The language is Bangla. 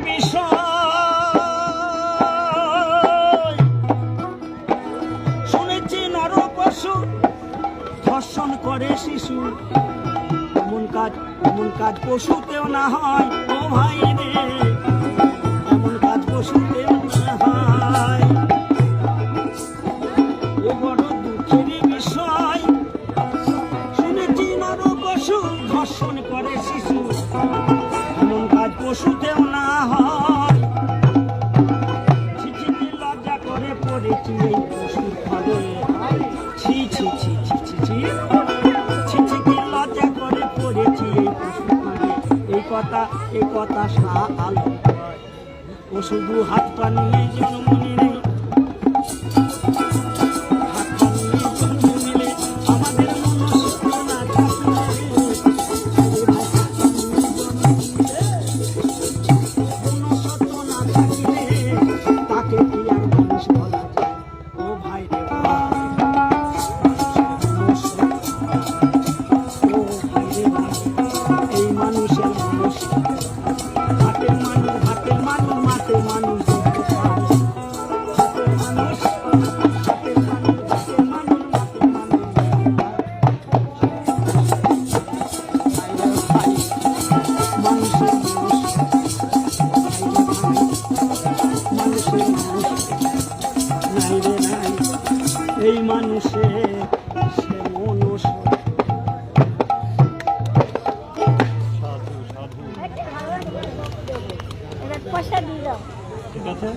বিষয় শুনেছি নর পশু ধর্ষণ করে শিশু এমন কাজ পশুতেও না হয় ও ভাই রে এমন কাজ পশুতেও না হয় এ বড় দুঃখের বিষয় শুনেছি নর পশু ধর্ষণ করে শিশু এমন কাজ পশুতেও না হয় ছিছি লজ্জা করে পড়েছি এই পশুর ফলে ছি ছি ছি ছি ছি ছি ছি কি লজ্জা করে পড়েছি এই পশুর ফলে এই কথা শাহ আলম ও শুধু হাত পা নিয়ে জন্ম নিলে এই মানুষে সে মনুষ্য পয়সা দিল ঠিক আছে।